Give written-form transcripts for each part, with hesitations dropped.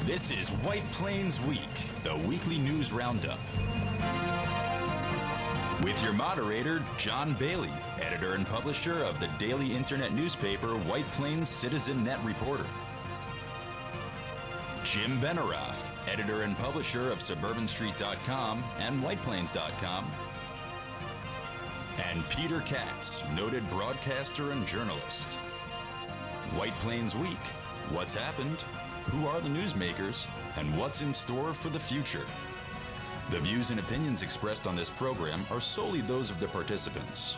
This is White Plains Week, the weekly news roundup. With your moderator, John Bailey, editor and publisher of the daily internet newspaper White Plains Citizen Net Reporter. Jim Benerofe, editor and publisher of SuburbanStreet.com and WhitePlains.com. And Peter Katz, noted broadcaster and journalist. White Plains Week. What's happened? Who are the newsmakers? And what's in store for the future? The views and opinions expressed on this program are solely those of the participants.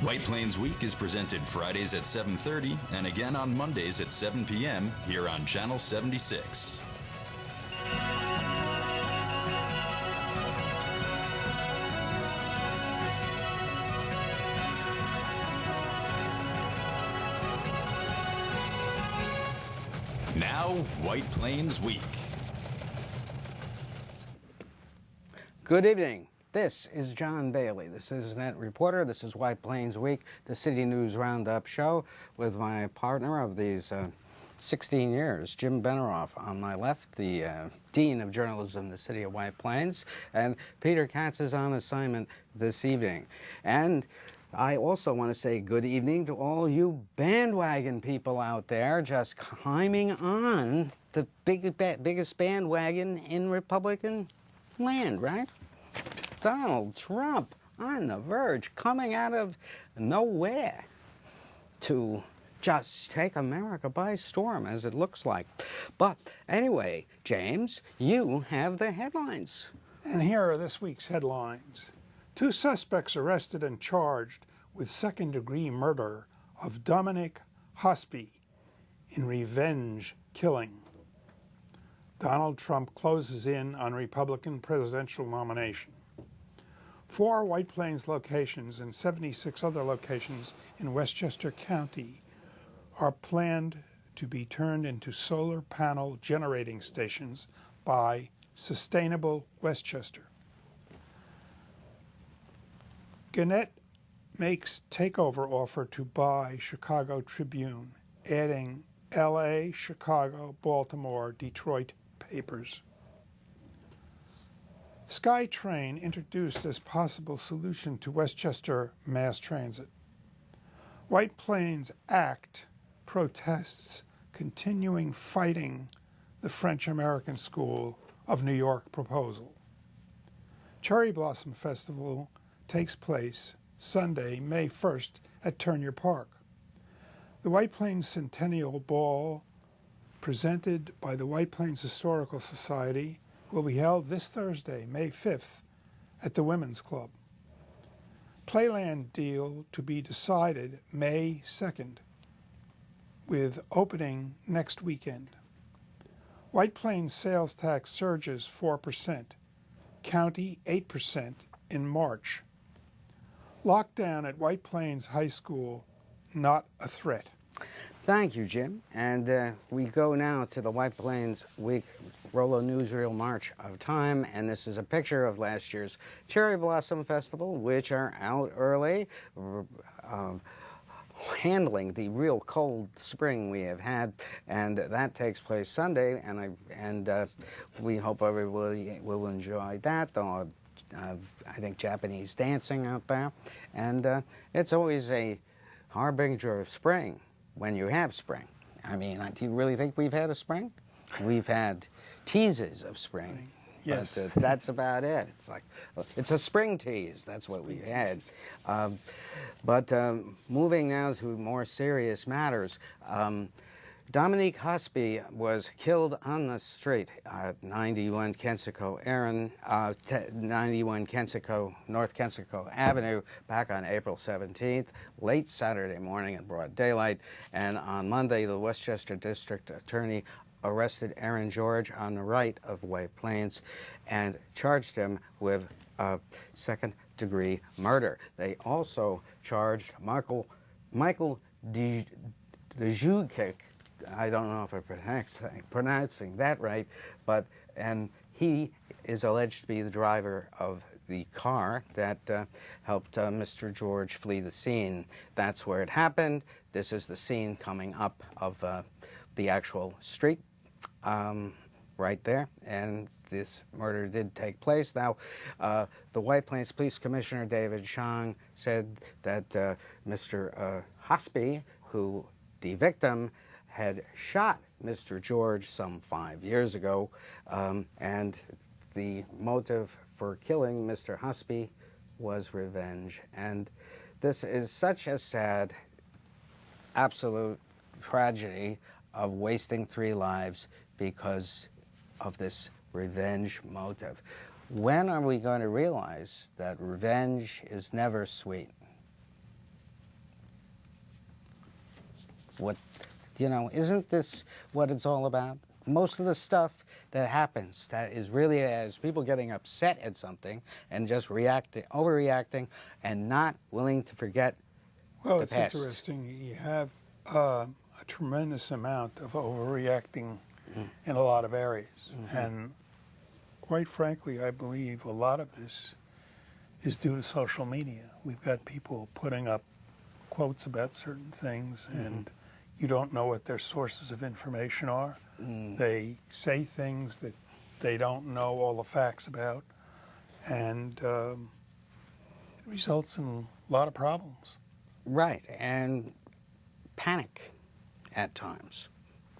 White Plains Week is presented Fridays at 7:30 and again on Mondays at 7 p.m. here on Channel 76. Now, White Plains Week. Good evening. This is John Bailey. This is Net Reporter. This is White Plains Week, the City News Roundup show with my partner of these 16 years, Jim Benerofe, on my left, the Dean of Journalism in the City of White Plains, and Peter Katz is on assignment this evening. And I also want to say good evening to all you bandwagon people out there just climbing on the biggest bandwagon in Republican land, right? Donald Trump on the verge, coming out of nowhere to just take America by storm, as it looks like. But anyway, James, you have the headlines. And here are this week's headlines. 2 suspects arrested and charged with second-degree murder of Dominic Hospi in revenge killing. Donald Trump closes in on Republican presidential nomination. 4 White Plains locations and 76 other locations in Westchester County are planned to be turned into solar panel generating stations by Sustainable Westchester. Gannett makes takeover offer to buy Chicago Tribune, adding LA, Chicago, Baltimore, Detroit papers. SkyTrain introduced as possible solution to Westchester mass transit. White Plains Act protests continuing fighting the French-American School of New York proposal. Cherry Blossom Festival takes place Sunday, May 1st at Turner Park. The White Plains Centennial Ball, presented by the White Plains Historical Society, will be held this Thursday, May 5th, at the Women's Club. Playland deal to be decided May 2nd, with opening next weekend. White Plains sales tax surges 4%, county 8% in March. Lockdown at White Plains High School, not a threat. Thank you, Jim. And we go now to the White Plains Week Rollo Newsreel March of Time, and this is a picture of last year's Cherry Blossom Festival, which are out early, handling the real cold spring we have had, and that takes place Sunday, and we hope everybody will enjoy that, though I think Japanese dancing out there, and it's always a harbinger of spring when you have spring. I mean, do you really think we've had a spring? We've had teases of spring. Yes. But that's about it. It's like, it's a spring tease. That's what we had. But moving now to more serious matters. Dominique Hospi was killed on the street at 91 Kensico North Kensico Avenue back on April 17th, late Saturday morning in broad daylight. And on Monday, the Westchester District Attorney arrested Aaron George on the right of White Plains and charged him with second-degree murder. They also charged Michael Dejukik, I don't know if I'm pronouncing that right, and he is alleged to be the driver of the car that helped Mr. George flee the scene. That's where it happened. This is the scene coming up of the actual street right there, and this murder did take place. Now, the White Plains Police Commissioner David Chang said that Mr. Hospi, who the victim had shot Mr. George some 5 years ago, and the motive for killing Mr. Hospi was revenge. And this is such a sad, absolute tragedy of wasting 3 lives because of this revenge motive. When are we going to realize that revenge is never sweet? What, isn't this what it's all about? Most of the stuff that happens that is really as people getting upset at something and just overreacting and not willing to forget Well, the it's past. interesting. You have a tremendous amount of overreacting in a lot of areas. And quite frankly, I believe a lot of this is due to social media. We've got people putting up quotes about certain things, and you don't know what their sources of information are. They say things that they don't know all the facts about, and it results in a lot of problems. Right, and panic at times.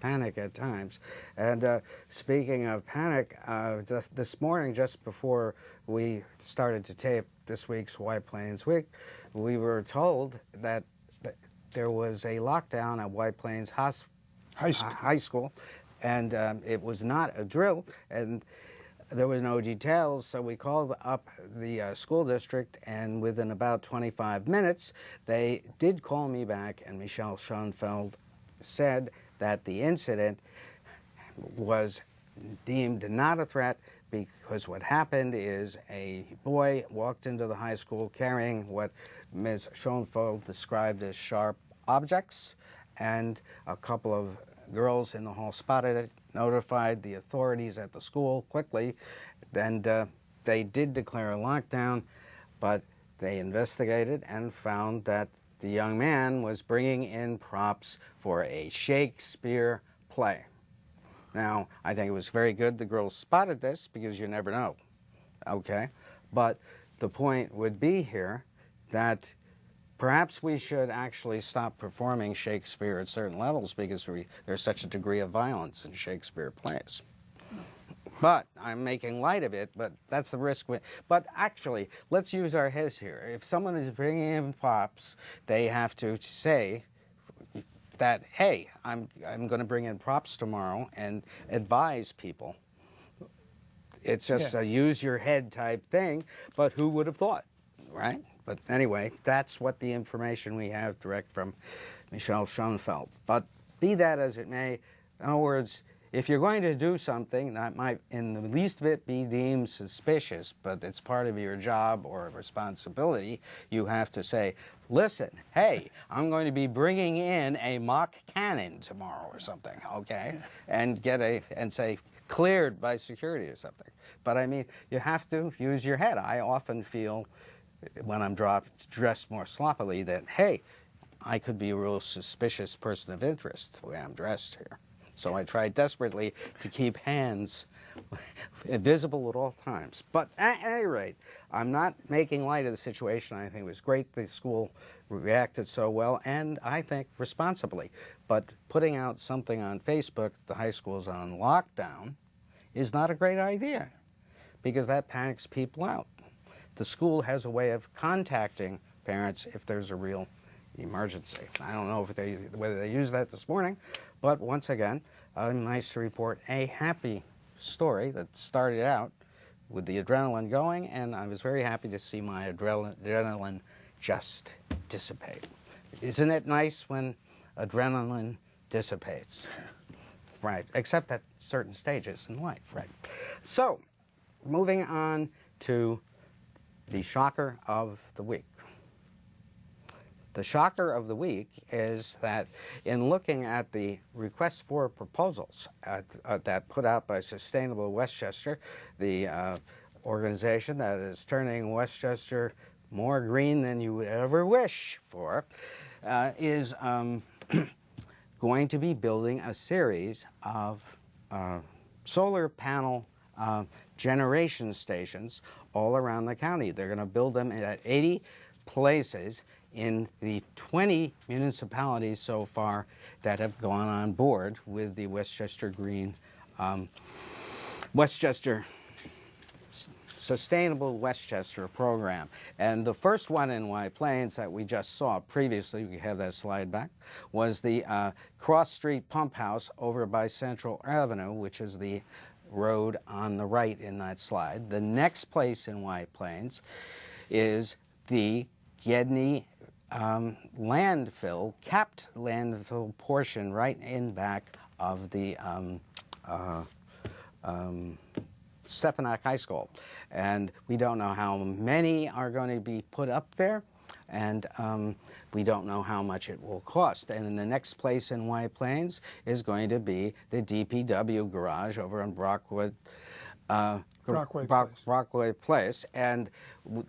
Panic at times. And speaking of panic, this morning, just before we started to tape this week's White Plains Week, we were told that there was a lockdown at White Plains High School, and it was not a drill, and there were no details, so we called up the school district, and within about 25 minutes, they did call me back, and Michelle Schoenfeld said that the incident was deemed not a threat because what happened is a boy walked into the high school carrying what Ms. Schoenfeld described as sharp objects, and a couple of girls in the hall spotted it, notified the authorities at the school quickly, and they did declare a lockdown, but they investigated and found that the young man was bringing in props for a Shakespeare play. Now, I think it was very good the girls spotted this because you never know, okay? But the point would be here that perhaps we should actually stop performing Shakespeare at certain levels because there's such a degree of violence in Shakespeare plays. But I'm making light of it, but that's the risk. But actually, let's use our heads here. If someone is bringing in props, they have to say that, hey, I'm going to bring in props tomorrow and advise people. It's just a use your head type thing, but who would have thought, right? But anyway, that's what the information we have direct from Michelle Schoenfeld. But be that as it may, in other words, if you're going to do something that might in the least bit be deemed suspicious, but it's part of your job or responsibility, you have to say, listen, hey, I'm going to be bringing in a mock cannon tomorrow or something, okay? And and say, cleared by security or something. But I mean, you have to use your head. I often feel when I'm dressed more sloppily that, hey, I could be a real suspicious person of interest the way I'm dressed here. So I try desperately to keep hands visible at all times. But at any rate, I'm not making light of the situation. I think it was great the school reacted so well, and I think responsibly. But putting out something on Facebook, the high school's on lockdown, is not a great idea because that panics people out. The school has a way of contacting parents if there's a real emergency. I don't know whether they used that this morning, but once again, nice to report a happy story that started out with the adrenaline going, and I was very happy to see my adrenaline just dissipate. Isn't it nice when adrenaline dissipates? Right, except at certain stages in life, right? So, moving on to the shocker of the week. The shocker of the week is that in looking at the request for proposals that put out by Sustainable Westchester, the organization that is turning Westchester more green than you would ever wish for, is going to be building a series of solar panel generation stations all around the county. They're going to build them at 80 places in the 20 municipalities so far that have gone on board with the Westchester Green, Sustainable Westchester program. And the first one in White Plains that we just saw previously, we have that slide back, was the Cross Street Pump House over by Central Avenue, which is the road on the right in that slide. The next place in White Plains is the Gedney landfill, capped landfill portion right in back of the Stepinac High School. And we don't know how many are going to be put up there, and we don't know how much it will cost. And then the next place in White Plains is going to be the DPW garage over on Brockway Place. And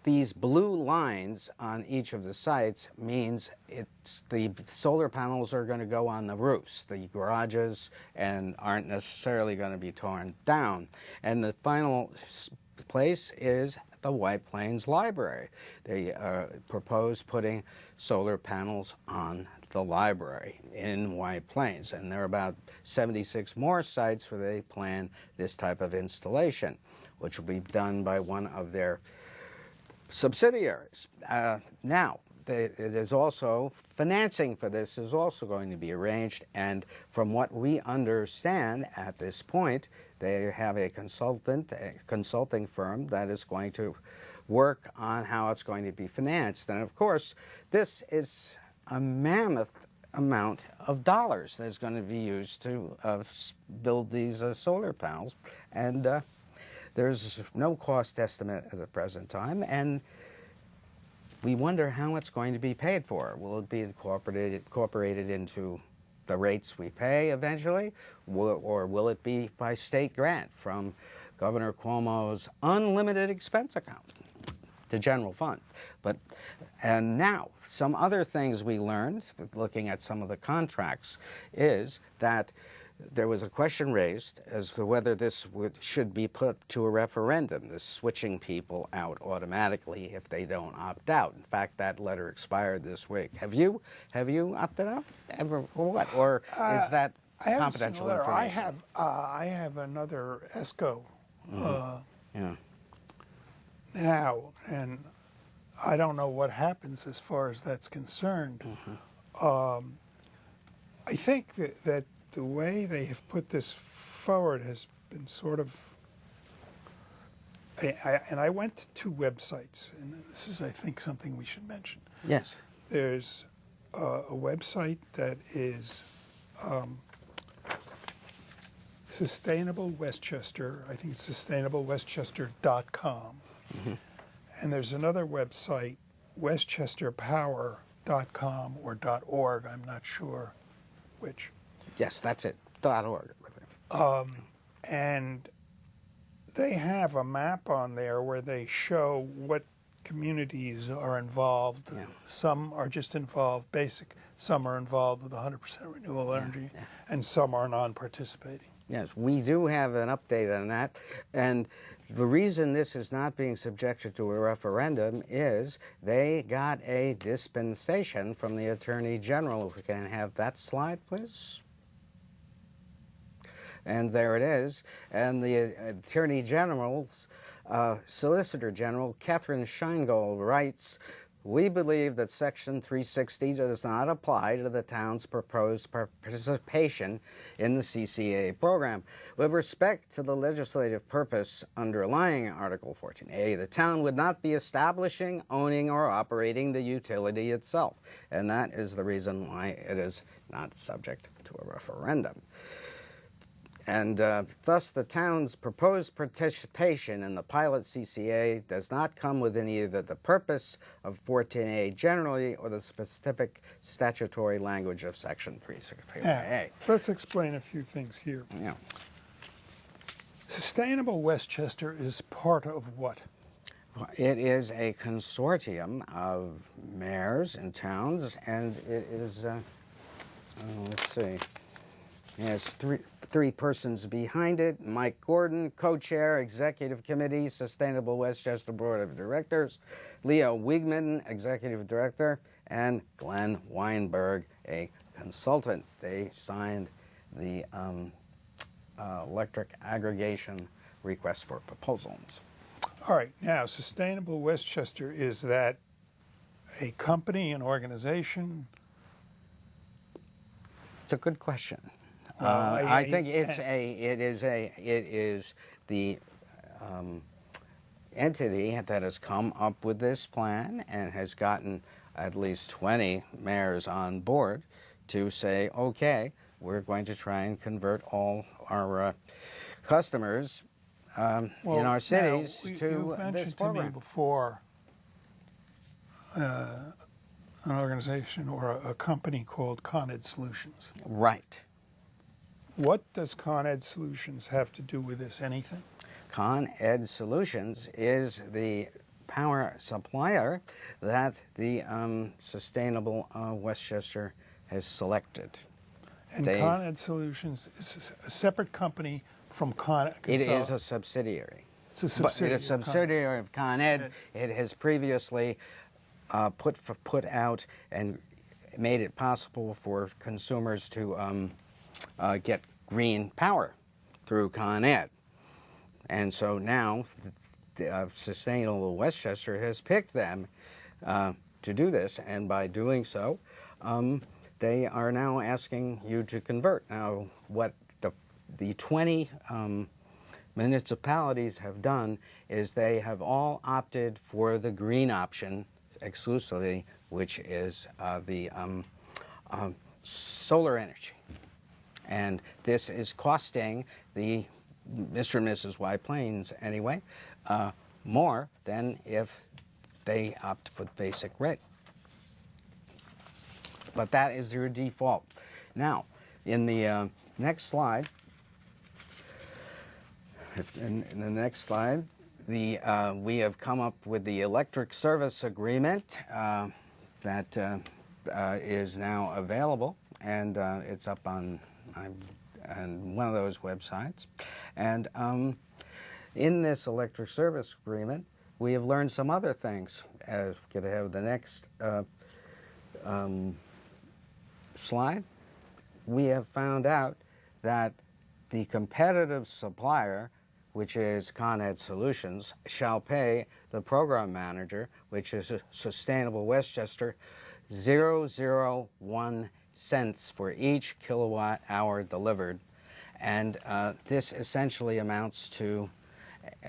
these blue lines on each of the sites means the solar panels are going to go on the roofs, the garages, and aren't necessarily going to be torn down. And the final place is the White Plains Library. They propose putting solar panels on the library in White Plains, and there are about 76 more sites where they plan this type of installation, which will be done by one of their subsidiaries. Now, it is also, financing for this is also going to be arranged, and from what we understand at this point, they have a consulting firm that is going to work on how it's going to be financed. And of course, this is a mammoth amount of dollars that's going to be used to build these solar panels, and there's no cost estimate at the present time, and we wonder how it's going to be paid for. Will it be incorporated into the rates we pay eventually, or will it be by state grant from Governor Cuomo's unlimited expense account, the general fund? And now, some other things we learned, looking at some of the contracts, is that there was a question raised as to whether this should be put to a referendum, this switching people out automatically if they don't opt out. In fact, that letter expired this week. Have you opted out ever, or what? Or is that confidential information? I have another ESCO now, and I don't know what happens as far as that's concerned. I think that the way they have put this forward has been sort of, and I went to two websites, and this is, I think, something we should mention. Yes. There's a website that is Sustainable Westchester. I think it's sustainablewestchester.com. And there's another website, westchesterpower.com or .org, I'm not sure which. Yes, that's it, .org. And they have a map on there where they show what communities are involved. Yeah. Some are just involved basic, some are involved with 100% renewable energy, and some are non-participating. Yes, we do have an update on that, and the reason this is not being subjected to a referendum is they got a dispensation from the Attorney General. If we can have that slide, please. And there it is. And the Attorney General's Solicitor General, Catherine Scheingold, writes, "We believe that Section 360 does not apply to the town's proposed participation in the CCA program. With respect to the legislative purpose underlying Article 14A, the town would not be establishing, owning, or operating the utility itself." And that is the reason why it is not subject to a referendum. And thus, the town's proposed participation in the pilot CCA does not come within either the purpose of 14A generally or the specific statutory language of Section 360A. Let's explain a few things here. Yeah. Sustainable Westchester is part of what? It is a consortium of mayors and towns, and it is, let's see. It has three persons behind it: Mike Gordon, co-chair, Executive Committee, Sustainable Westchester Board of Directors; Leo Wiegman, Executive Director; and Glenn Weinberg, a consultant. They signed the electric aggregation request for proposals. All right, now Sustainable Westchester, is that a company, an organization? It's a good question. Well, I think it is the entity that has come up with this plan and has gotten at least 20 mayors on board to say, okay, we're going to try and convert all our customers in our cities to you mentioned this to me program. before an organization or a company called Con Ed Solutions. Right. What does Con Ed Solutions have to do with this? Anything? Con Ed Solutions is the power supplier that the Sustainable Westchester has selected. And Con Ed Solutions is a separate company from It is a subsidiary. It's a subsidiary. It is a subsidiary of Con Ed. It has previously put out and made it possible for consumers to get green power through Con Ed. And so now Sustainable Westchester has picked them to do this, and by doing so, they are now asking you to convert. Now, what the 20 municipalities have done is they have all opted for the green option exclusively, which is the solar energy. And this is costing the Mr. and Mrs. White Plains, anyway, more than if they opt for the basic rate. But that is your default. Now, in the next slide, we have come up with the electric service agreement that is now available, and it's up on one of those websites. And in this electric service agreement, we have learned some other things. Could I have the next slide? We have found out that the competitive supplier, which is Con Ed Solutions, shall pay the program manager, which is Sustainable Westchester, 0.001 cents for each kilowatt hour delivered. And this essentially amounts to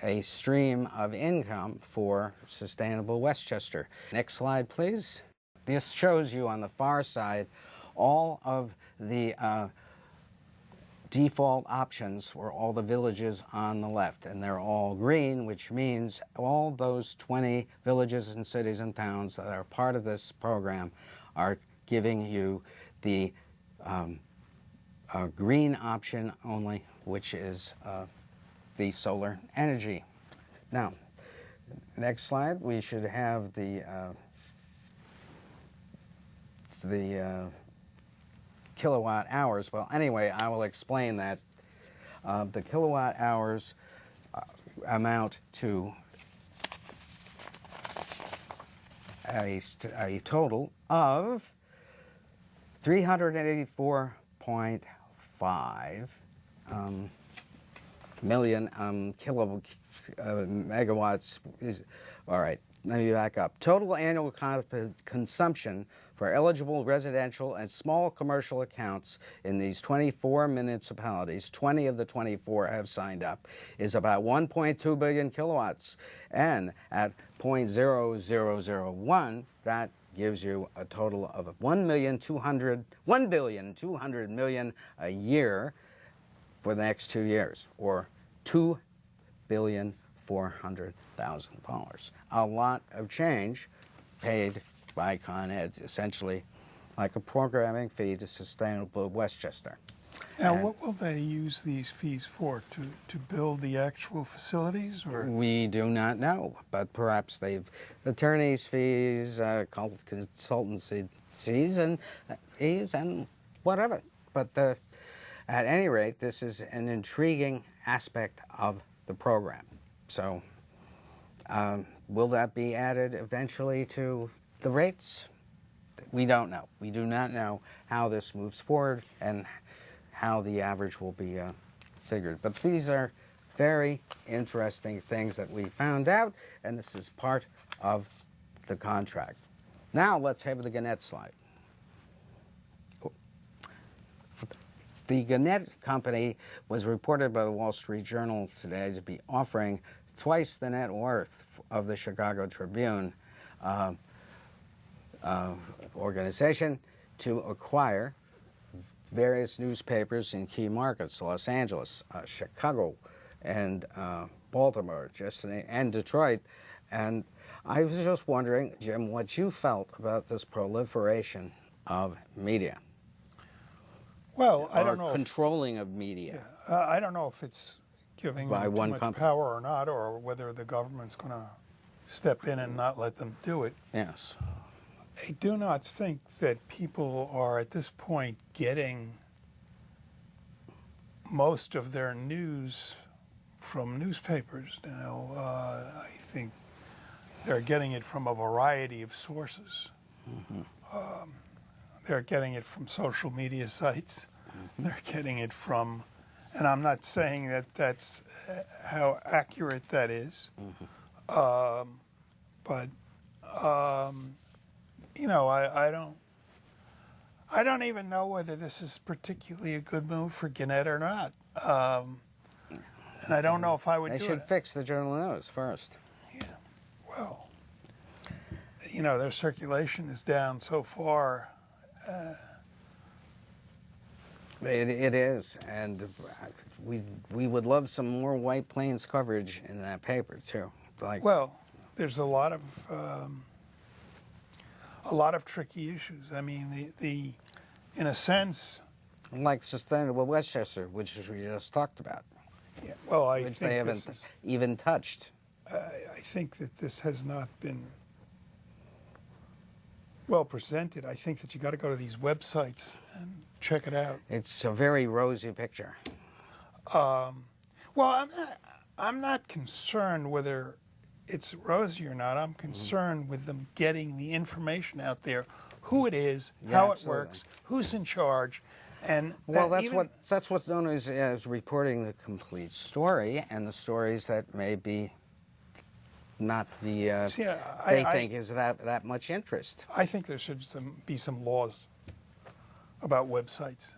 a stream of income for Sustainable Westchester. Next slide, please. This shows you on the far side all of the default options for all the villages on the left, and they're all green, which means all those 20 villages and cities and towns that are part of this program are giving you the green option only, which is the solar energy. Now, next slide, we should have the kilowatt hours. Well, anyway, I will explain that. The kilowatt hours amount to a total of 384.5 million megawatts. All right, let me back up. Total annual consumption for eligible residential and small commercial accounts in these 24 municipalities, 20 of the 24 have signed up, is about 1.2 billion kilowatts. And at 0.0001, that gives you a total of 1,200 million a year for the next 2 years, or $2,400,000. A lot of change paid by Con Ed, essentially like a programming fee to Sustainable Westchester. Now, what will they use these fees for? To build the actual facilities, or? We do not know, but perhaps they've attorneys' fees, consultancy fees, and whatever. But At any rate, this is an intriguing aspect of the program. So will that be added eventually to the rates? We don't know. We do not know how this moves forward and how the average will be figured. But these are very interesting things that we found out, and this is part of the contract. Now let's have the Gannett slide. The Gannett Company was reported by the Wall Street Journal today to be offering twice the net worth of the Chicago Tribune organization to acquire various newspapers in key markets, Los Angeles, Chicago, and Baltimore, and Detroit. And I was just wondering, Jim, what you felt about this proliferation of media. Well, I don't know. Controlling of media. I don't know if it's giving By them too one much company. power or not, or whether the government's going to step in and not let them do it. Yes. I do not think that people are at this point getting most of their news from newspapers now. I think they're getting it from a variety of sources. They're getting it from social media sites. They're getting it from, and I'm not saying that that's how accurate that is, but you know, I don't even know whether this is particularly a good move for Gannett or not. And I don't know if I would do it. They should fix the Journal News first. Yeah, well, you know, their circulation is down so far. It is, and we would love some more White Plains coverage in that paper too. Like, well, there's a lot of tricky issues. I mean, the in a sense, like Sustainable Westchester, which we just talked about, yeah, well, I which think they haven't even touched. I think that this has not been well presented. I think that you got to go to these websites and check it out. It's a very rosy picture. Well, I'm not concerned whether it's rosy or not. I'm concerned with them getting the information out there, who it is, how it works, who's in charge, and well, that's what's known as reporting the complete story, and the stories that may be not the they think is that much interest. I think there should be some laws about websites.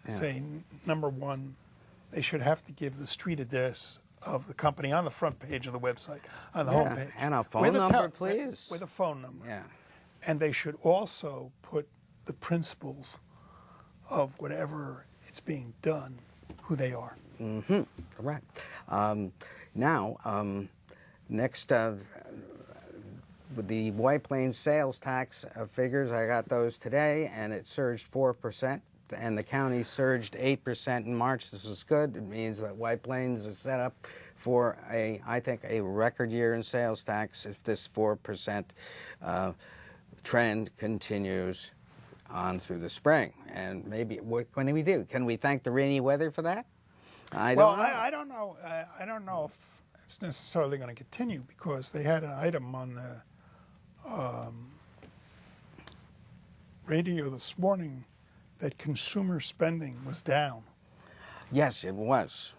Yeah. Say, number one, they should have to give the street address of the company on the front page of the website, on the homepage. And a phone number, please. With a phone number. Yeah. And they should also put the principals of whatever it's being done, who they are. Mm-hmm. Correct. Now, next, with the White Plains sales tax figures, I got those today, and it surged 4%. And the county surged 8% in March. This is good. It means that White Plains is set up for I think, a record year in sales tax if this 4% trend continues on through the spring. And maybe, what can we do? Can we thank the rainy weather for that? I don't know. I don't know. I don't know if it's necessarily going to continue, because they had an item on the radio this morning that consumer spending was down. Yes, it was.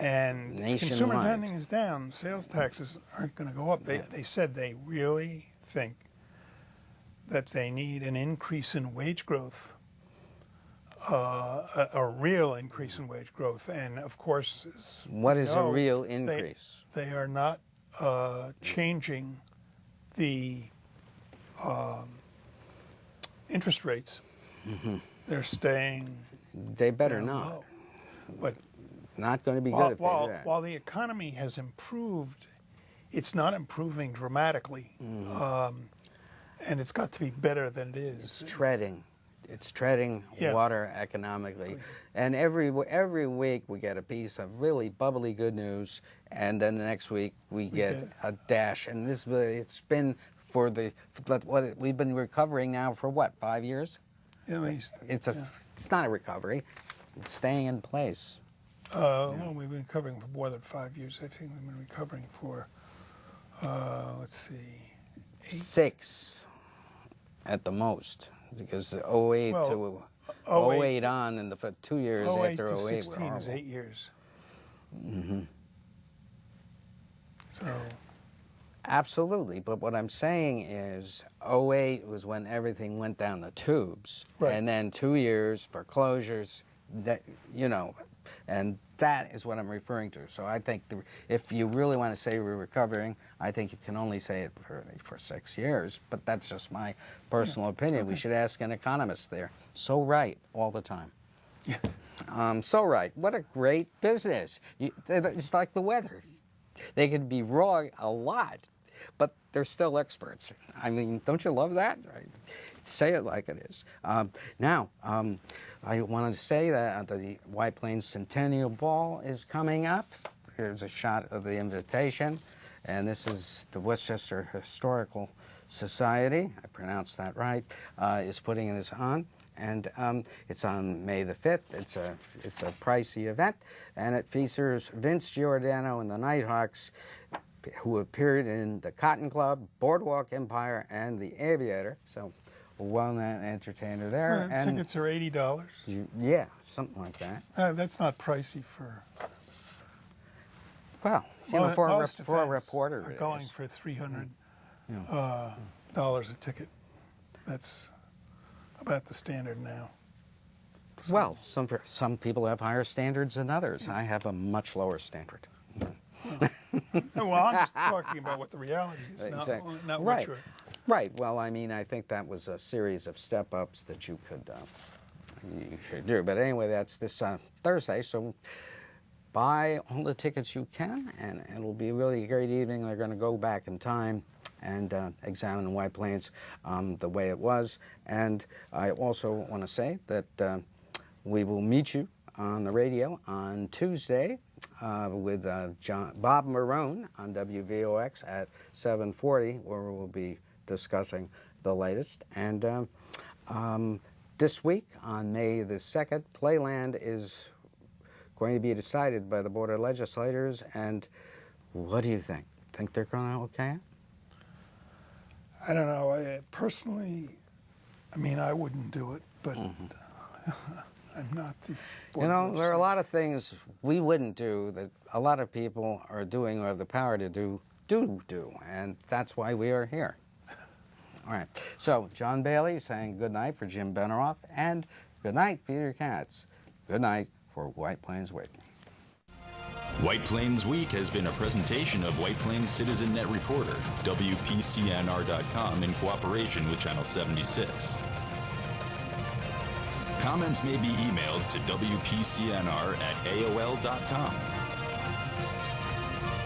And consumer spending is down. Sales taxes aren't going to go up. They said they really think that they need an increase in wage growth, a real increase in wage growth. And of course, what is a real increase? They are not changing the interest rates. Mm-hmm. They're staying. They better not. Low. But not going to be good if they do that. While the economy has improved, it's not improving dramatically, and it's got to be better than it is. It's treading water economically. And every week we get a piece of really bubbly good news, and then the next week we get a dash. And it's been what we've been recovering now for what, 5 years? At least. It's not a recovery. staying in place? Well, we've been covering for more than 5 years. I think we've been recovering for, let's see, 6 at the most, because the 08 to 08 on, and the 2 years 08 after to 08 16 were is horrible. 8 years. Mm-hmm. So, Absolutely, but what I'm saying is 08 was when everything went down the tubes, right. and then 2 years for closures, that, and that is what I'm referring to. So I think if you really want to say we're recovering, I think you can only say it for 6 years, but that's just my personal opinion. Okay. We should ask an economist there. So right all the time. Yes. So right. What a great business. It's like the weather. They can be wrong a lot, but they're still experts. I mean, don't you love that? Right? Say it like it is. Now, I wanted to say that the White Plains Centennial Ball is coming up. Here's a shot of the invitation, and this is the Westchester Historical Society, I pronounced that right, is putting this on. And it's on May the 5th. It's a pricey event, and it features Vince Giordano and the Nighthawks, who appeared in the Cotton Club, Boardwalk Empire, and the Aviator. So, a well-known entertainer there. Well, tickets are $80. Yeah, something like that. That's not pricey for. Well, for a reporter, are going for $300 a ticket. That's about the standard now. So. Well, some people have higher standards than others. I have a much lower standard. Well, I'm just talking about what the reality is, Exactly. not right. what you're... Right. Well, I mean, I think that was a series of step-ups that you should do. But anyway, that's this Thursday, so buy all the tickets you can, and it'll be really a great evening. They're going to go back in time and examine White Plains the way it was. And I also want to say that we will meet you on the radio on Tuesday with Bob Marone on WVOX at 7:40, where we'll be discussing the latest. And this week, on May the 2nd, Playland is going to be decided by the Board of Legislators. And what do you think? Think they're going to okay it? I don't know. Personally, I mean, I wouldn't do it, but I'm not the... You know, there are a lot of things we wouldn't do that a lot of people are doing or have the power to do, and that's why we are here. All right. So, John Bailey saying good night for Jim Benerofe, and good night, Peter Katz. Good night for White Plains Week. White Plains Week has been a presentation of White Plains Citizen Net Reporter, WPCNR.com, in cooperation with Channel 76. Comments may be emailed to WPCNR@AOL.com.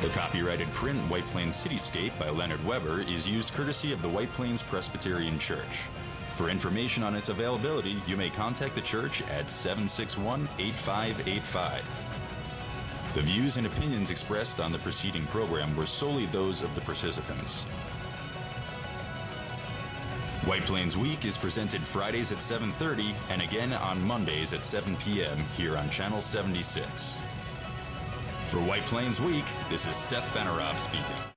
The copyrighted print White Plains Cityscape by Leonard Weber is used courtesy of the White Plains Presbyterian Church. For information on its availability, you may contact the church at 761-8585. The views and opinions expressed on the preceding program were solely those of the participants. White Plains Week is presented Fridays at 7:30 and again on Mondays at 7 p.m. here on Channel 76. For White Plains Week, this is Seth Benerofe speaking.